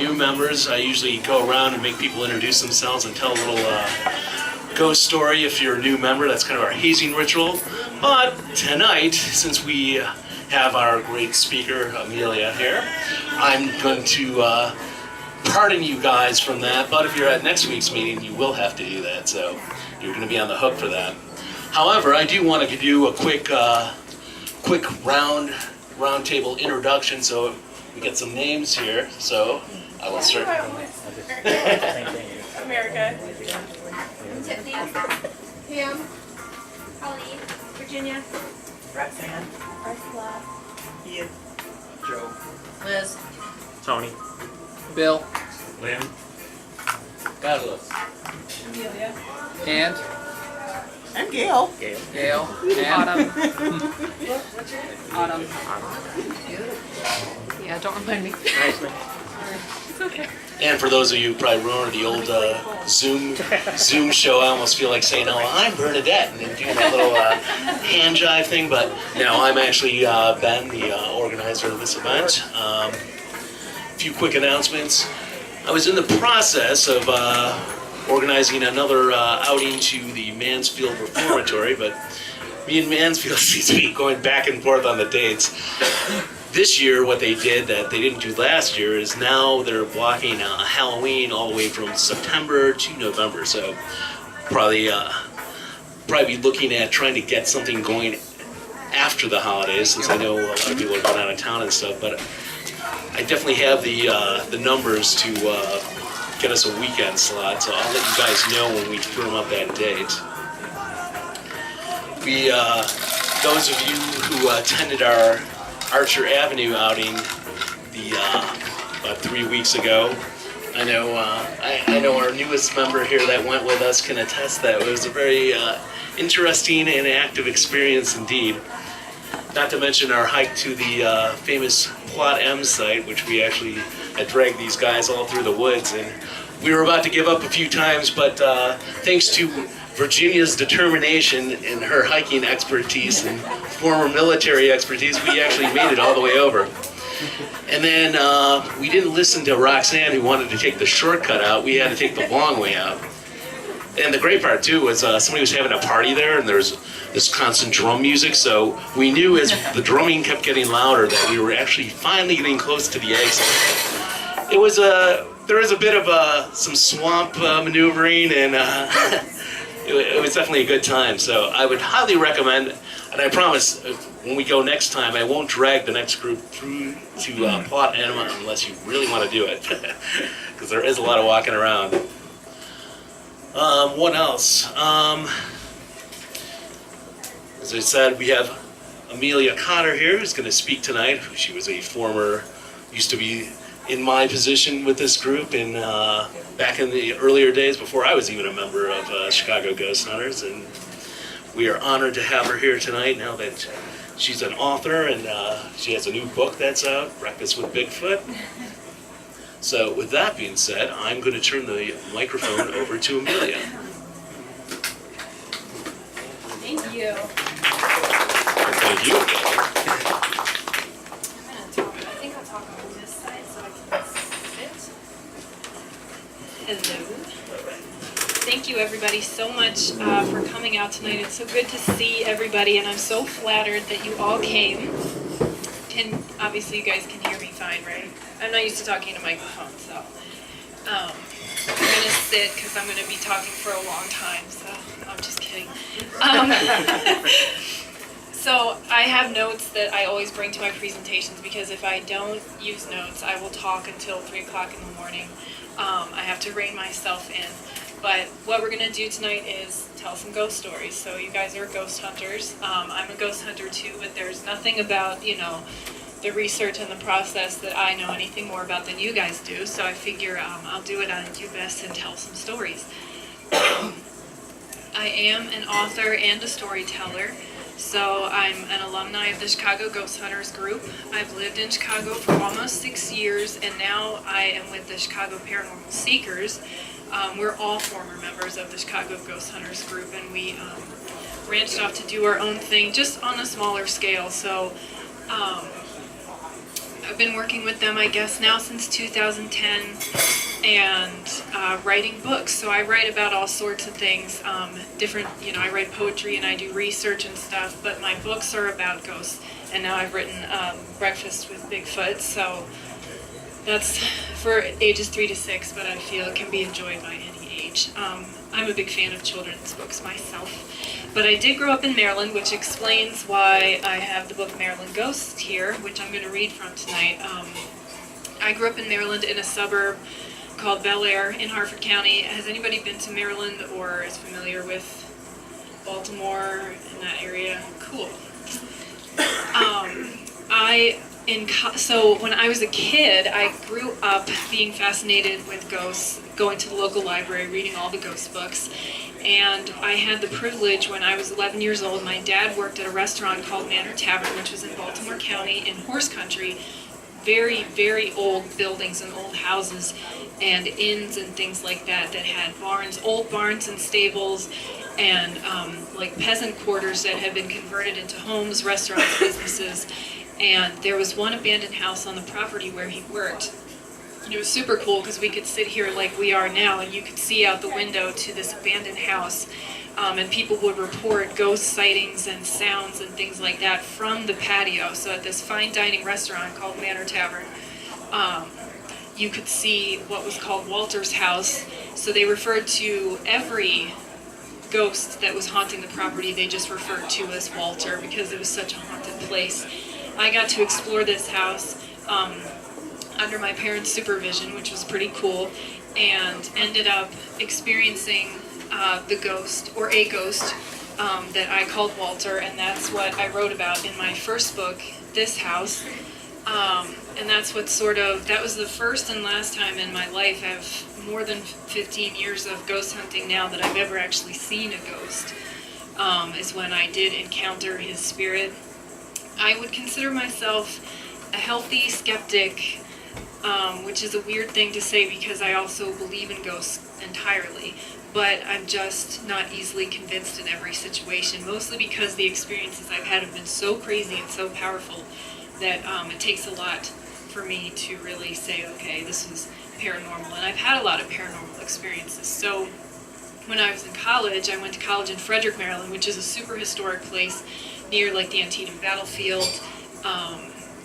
new members, I usually go around and make people introduce themselves and tell a little ghost story. If you're a new member, that's kind of our hazing ritual. But tonight, since we have our great speaker, Amelia, here, I'm going to pardon you guys from that. But if you're at next week's meeting, you will have to do that. So you're going to be on the hook for that. However, I do want to give you a quick round table introduction. So we get some names here. So I will start. America. Tiffany. Pam. Holly. Virginia. Roxanne. Ursula. Ian. Joe. Liz. Tony. Bill. Lynn. Carlos. Amelia. And And Gail. Gail. And Autumn. Autumn. Yeah, don't remind me. Nice man. It's okay. And for those of you who probably remember the old Zoom show, I almost feel like saying, "Oh, I'm Bernadette," and then doing that little hand jive thing. But no, I'm actually Ben, the organizer of this event. A few quick announcements. I was in the process of organizing another outing to the Mansfield Reformatory, but me and Mansfield seem to be going back and forth on the dates. This year, what they did that they didn't do last year is now they're blocking Halloween all the way from September to November. So probably be looking at trying to get something going after the holidays, since I know a lot of people are going out of town and stuff. But I definitely have the numbers to get us a weekend slot. So I'll let you guys know when we firm up that date. We, those of you who attended our Archer Avenue outing about 3 weeks ago. I know our newest member here that went with us can attest that it was a very interesting and active experience indeed. Not to mention our hike to the famous Plot M site, which we actually had dragged these guys all through the woods, and we were about to give up a few times, but thanks to Virginia's determination and her hiking expertise and former military expertise, we actually made it all the way over. And then we didn't listen to Roxanne, who wanted to take the shortcut out. We had to take the long way out. And the great part too was somebody was having a party there, and there was this constant drum music, so we knew as the drumming kept getting louder that we were actually finally getting close to the exit. It was there was a bit of some swamp maneuvering, and it was definitely a good time. So I would highly recommend, and I promise when we go next time, I won't drag the next group through to Plot M unless you really want to do it, because there is a lot of walking around. What else? As I said, we have Amelia Cotter here, who's going to speak tonight. She was a used to be in my position with this group in back in the earlier days before I was even a member of Chicago Ghost Hunters, and we are honored to have her here tonight now that she's an author and she has a new book that's out, Breakfast with Bigfoot. So with that being said, I'm going to turn the microphone over to Amelia. Thank you. Thank you. I think I'll talk on this side so I can sit. Hello. Thank you everybody so much for coming out tonight. It's so good to see everybody, and I'm so flattered that you all came. And obviously you guys can hear me fine, right? I'm not used to talking to microphones, so I'm going to sit because I'm going to be talking for a long time, so I'm just kidding. So I have notes that I always bring to my presentations, because if I don't use notes, I will talk until 3 o'clock in the morning. I have to rein myself in. But what we're going to do tonight is tell some ghost stories. So you guys are ghost hunters. I'm a ghost hunter too, but there's nothing about, the research and the process that I know anything more about than you guys do. So I figure I'll do what I do best and tell some stories. I am an author and a storyteller. So I'm an alumni of the Chicago Ghost Hunters group. I've lived in Chicago for almost 6 years, and now I am with the Chicago Paranormal Seekers. We're all former members of the Chicago Ghost Hunters group, and we branched off to do our own thing, just on a smaller scale. So I've been working with them, I guess, now since 2010, and writing books. So I write about all sorts of things, different, I write poetry and I do research and stuff, but my books are about ghosts. And now I've written Breakfast with Bigfoot, so that's for ages 3 to 6, but I feel it can be enjoyed by any age. I'm a big fan of children's books myself. But I did grow up in Maryland, which explains why I have the book Maryland Ghosts here, which I'm going to read from tonight. I grew up in Maryland in a suburb called Bel Air in Harford County. Has anybody been to Maryland or is familiar with Baltimore in that area? Cool. So when I was a kid, I grew up being fascinated with ghosts, going to the local library, reading all the ghost books. And I had the privilege when I was 11 years old, my dad worked at a restaurant called Manor Tavern, which was in Baltimore County in horse country. Very, very old buildings and old houses and inns and things like that had barns, old barns and stables, and like peasant quarters that had been converted into homes, restaurants, businesses. And there was one abandoned house on the property where he worked. And it was super cool because we could sit here like we are now and you could see out the window to this abandoned house. And people would report ghost sightings and sounds and things like that from the patio. So at this fine dining restaurant called Manor Tavern, you could see what was called Walter's house. So they referred to every ghost that was haunting the property, they just referred to as Walter because it was such a haunted place. I got to explore this house under my parents' supervision, which was pretty cool, and ended up experiencing the ghost, or a ghost, that I called Walter, and that's what I wrote about in my first book, This House. And that's what that was the first and last time in my life. I have more than 15 years of ghost hunting now that I've ever actually seen a ghost, is when I did encounter his spirit. I would consider myself a healthy skeptic, which is a weird thing to say because I also believe in ghosts entirely, but I'm just not easily convinced in every situation, mostly because the experiences I've had have been so crazy and so powerful that it takes a lot for me to really say, okay, this is paranormal, and I've had a lot of paranormal experiences. So when I was in college, I went to college in Frederick, Maryland, which is a super historic place near like the Antietam battlefield.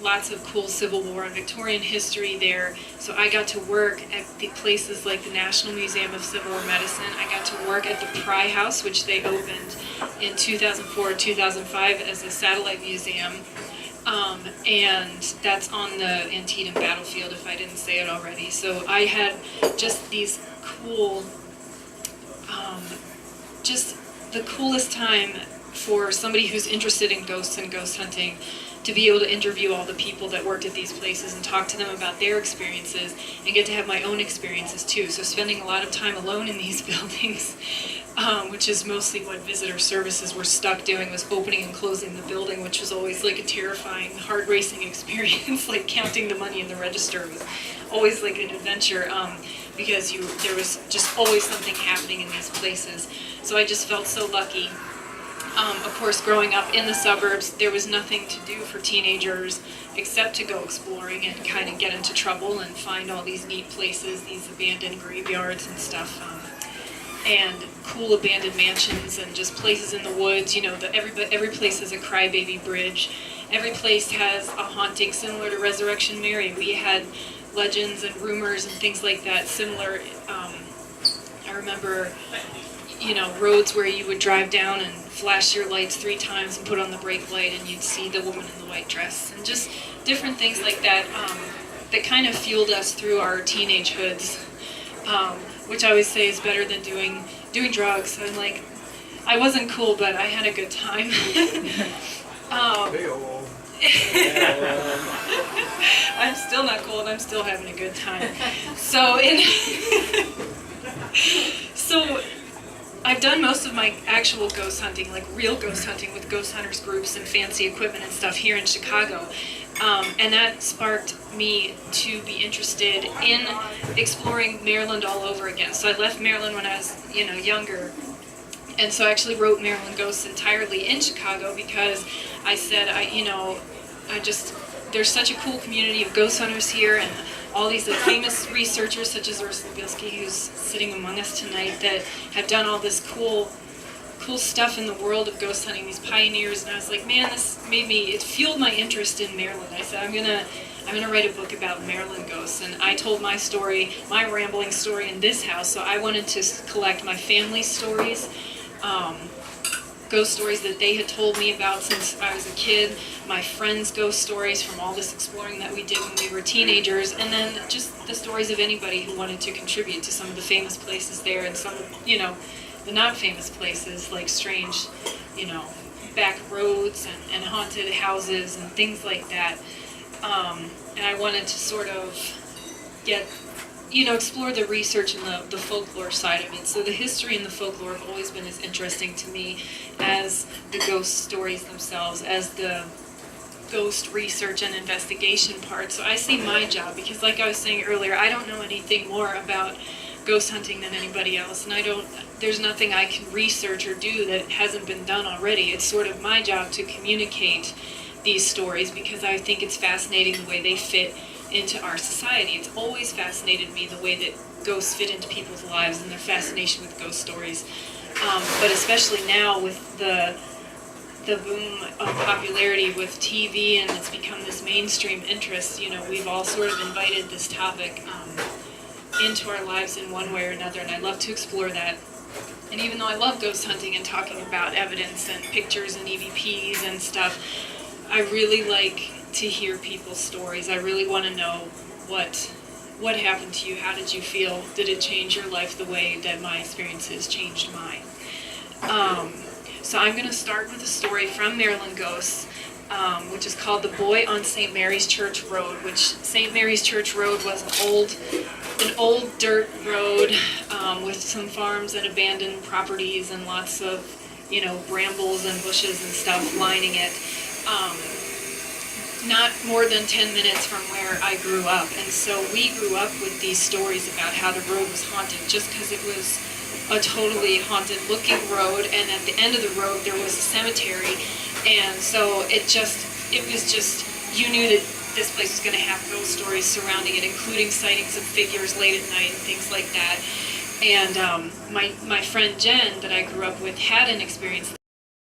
Lots of cool Civil War and Victorian history there. So I got to work at the places like the National Museum of Civil War Medicine. I got to work at the Pry House, which they opened in 2004 or 2005 as a satellite museum. And that's on the Antietam battlefield, if I didn't say it already. So I had just these cool, just the coolest time for somebody who's interested in ghosts and ghost hunting, to be able to interview all the people that worked at these places and talk to them about their experiences and get to have my own experiences too. So spending a lot of time alone in these buildings, which is mostly what visitor services were stuck doing, was opening and closing the building, which was always like a terrifying, heart-racing experience. Like counting the money in the register was always like an adventure, because there was just always something happening in these places. So I just felt so lucky. Of course, growing up in the suburbs, there was nothing to do for teenagers except to go exploring and kind of get into trouble and find all these neat places, these abandoned graveyards and stuff, and cool abandoned mansions and just places in the woods. You know, every place has a crybaby bridge. Every place has a haunting similar to Resurrection Mary. We had legends and rumors and things like that similar. I remember, roads where you would drive down and flash your lights 3 times and put on the brake light and you'd see the woman in the white dress, and just different things like that, that kind of fueled us through our teenage hoods, which I always say is better than doing drugs. I'm like, I wasn't cool, but I had a good time. I'm still not cool and I'm still having a good time. So I've done most of my actual ghost hunting, like real ghost hunting with ghost hunters groups and fancy equipment and stuff here in Chicago. And that sparked me to be interested in exploring Maryland all over again. So I left Maryland when I was, younger. And so I actually wrote Maryland Ghosts entirely in Chicago because I said, there's such a cool community of ghost hunters here, and all these famous researchers such as Ursula Bilski, who's sitting among us tonight, that have done all this cool stuff in the world of ghost hunting, these pioneers. And I was like, man, it fueled my interest in Maryland. I said, I'm gonna write a book about Maryland ghosts. And I told my story, my rambling story in this house, so I wanted to collect my family's stories, ghost stories that they had told me about since I was a kid, my friends' ghost stories from all this exploring that we did when we were teenagers, and then just the stories of anybody who wanted to contribute to some of the famous places there and some of, the not famous places, like strange, back roads and haunted houses and things like that. And I wanted to sort of explore the research and the folklore side of it. So the history and the folklore have always been as interesting to me as the ghost stories themselves, as the ghost research and investigation part. So I see my job, because like I was saying earlier, I don't know anything more about ghost hunting than anybody else, and there's nothing I can research or do that hasn't been done already. It's sort of my job to communicate these stories, because I think it's fascinating the way they fit into our society. It's always fascinated me the way that ghosts fit into people's lives and their fascination with ghost stories. But especially now with the boom of popularity with TV, and it's become this mainstream interest, we've all sort of invited this topic into our lives in one way or another, and I love to explore that. And even though I love ghost hunting and talking about evidence and pictures and EVPs and stuff, I really like to hear people's stories. I really want to know what happened to you. How did you feel? Did it change your life the way that my experiences changed mine? So I'm going to start with a story from Maryland Ghosts, which is called The Boy on St. Mary's Church Road, which St. Mary's Church Road was an old dirt road with some farms and abandoned properties and lots of, brambles and bushes and stuff lining it. Not more than 10 minutes from where I grew up. And so we grew up with these stories about how the road was haunted, just because it was a totally haunted looking road, and at the end of the road there was a cemetery. And so it was just, you knew that this place was going to have ghost stories surrounding it, including sightings of figures late at night and things like that. And my friend Jen, that I grew up with, had an experience